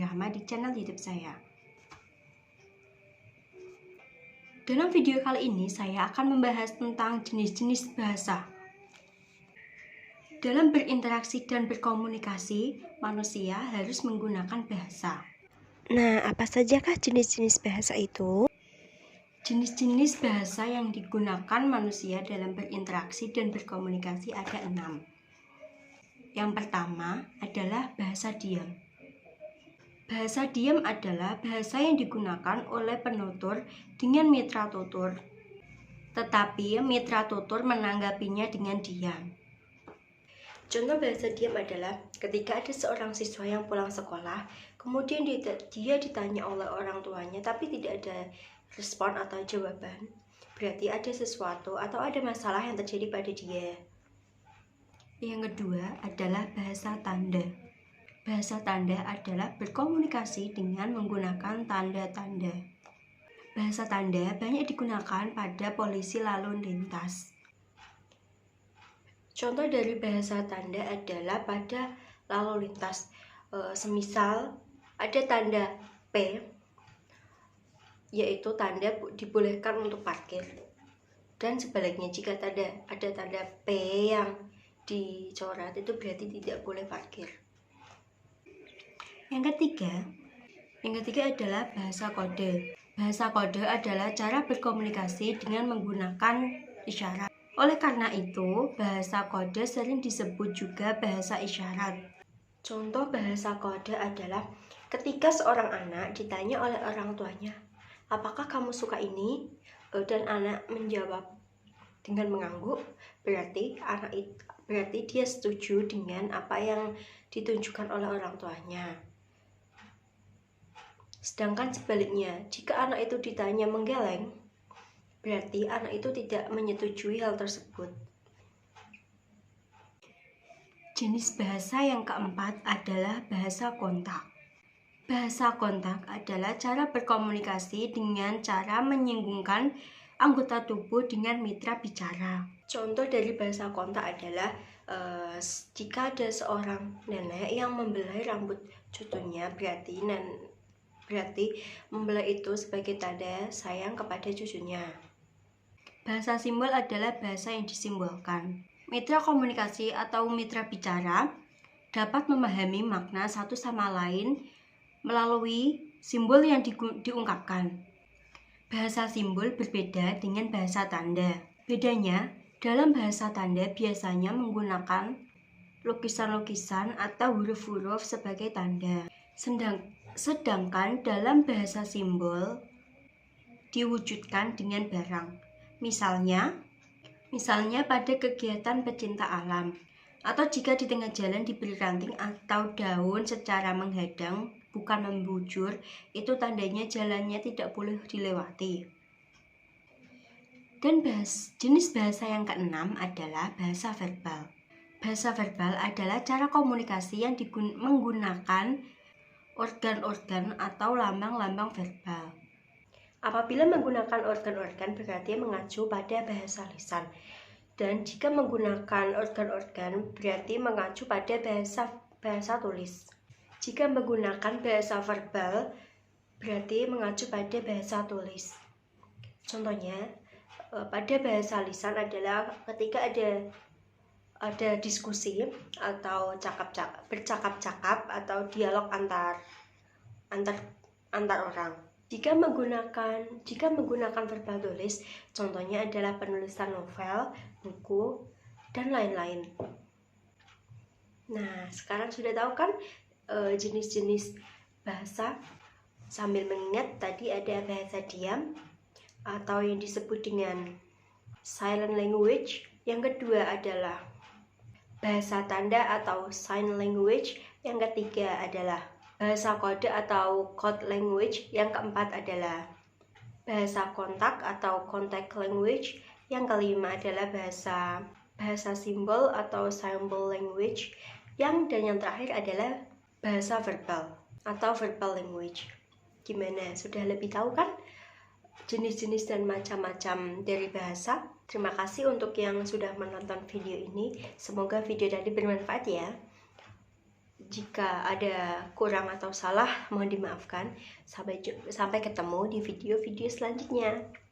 Rahma di channel YouTube saya. Dalam video kali ini saya akan membahas tentang jenis-jenis bahasa. Dalam berinteraksi dan berkomunikasi, manusia harus menggunakan bahasa. Nah, apa sajakah jenis-jenis bahasa itu? Jenis-jenis bahasa yang digunakan manusia dalam berinteraksi dan berkomunikasi ada 6. Yang pertama adalah bahasa diam. Bahasa diam adalah bahasa yang digunakan oleh penutur dengan mitra tutur, tetapi mitra tutur menanggapinya dengan diam. Contoh bahasa diam adalah ketika ada seorang siswa yang pulang sekolah, kemudian dia ditanya oleh orang tuanya tapi tidak ada respon atau jawaban, berarti ada sesuatu atau ada masalah yang terjadi pada dia. Yang kedua adalah bahasa tanda. Bahasa tanda adalah berkomunikasi dengan menggunakan tanda-tanda. Bahasa tanda banyak digunakan pada polisi lalu lintas. Contoh dari bahasa tanda adalah pada lalu lintas. Semisal ada tanda P, yaitu tanda dibolehkan untuk parkir. Dan sebaliknya jika ada tanda P yang dicoret, itu berarti tidak boleh parkir. Yang ketiga adalah bahasa kode. Bahasa kode adalah cara berkomunikasi dengan menggunakan isyarat. Oleh karena itu, bahasa kode sering disebut juga bahasa isyarat. Contoh bahasa kode adalah ketika seorang anak ditanya oleh orang tuanya, "Apakah kamu suka ini?" Dan anak menjawab dengan mengangguk, berarti dia setuju dengan apa yang ditunjukkan oleh orang tuanya. Sedangkan sebaliknya, jika anak itu ditanya menggeleng, berarti anak itu tidak menyetujui hal tersebut. Jenis bahasa yang keempat adalah bahasa kontak. Bahasa kontak adalah cara berkomunikasi dengan cara menyinggungkan anggota tubuh dengan mitra bicara. Contoh dari bahasa kontak adalah jika ada seorang nenek yang membelai rambut cucunya, berarti membelai itu sebagai tanda sayang kepada cucunya. Bahasa simbol adalah bahasa yang disimbolkan. Mitra komunikasi atau mitra bicara dapat memahami makna satu sama lain melalui simbol yang diungkapkan. Bahasa simbol berbeda dengan bahasa tanda. Bedanya, dalam bahasa tanda biasanya menggunakan lukisan-lukisan atau huruf-huruf sebagai tanda. Sedangkan dalam bahasa simbol diwujudkan dengan barang. Misalnya pada kegiatan pecinta alam, atau jika di tengah jalan diberi ranting atau daun secara menghadang, bukan membujur, itu tandanya jalannya tidak boleh dilewati. Dan jenis bahasa yang keenam adalah bahasa verbal. Bahasa verbal adalah cara komunikasi yang menggunakan organ-organ atau lambang-lambang verbal. Apabila menggunakan organ-organ berarti mengacu pada bahasa lisan. Dan jika menggunakan organ-organ berarti mengacu pada bahasa tulis. Jika menggunakan bahasa verbal berarti mengacu pada bahasa tulis. Contohnya pada bahasa lisan adalah ketika ada diskusi atau bercakap-cakap atau dialog antar orang. Jika menggunakan verbal tulis, contohnya adalah penulisan novel, buku, dan lain-lain. Nah, sekarang sudah tahu kan jenis-jenis bahasa? Sambil mengingat, tadi ada bahasa diam atau yang disebut dengan silent language. Yang kedua adalah bahasa tanda atau sign language. Yang ketiga adalah bahasa kode atau code language. Yang keempat adalah bahasa kontak atau contact language. Yang kelima adalah bahasa simbol atau symbol language. Dan yang terakhir adalah bahasa verbal atau verbal language. Gimana? Sudah lebih tahu kan jenis-jenis dan macam-macam dari bahasa? Terima kasih untuk yang sudah menonton video ini. Semoga video tadi bermanfaat ya. Jika ada kurang atau salah, mohon dimaafkan. Sampai ketemu di video-video selanjutnya.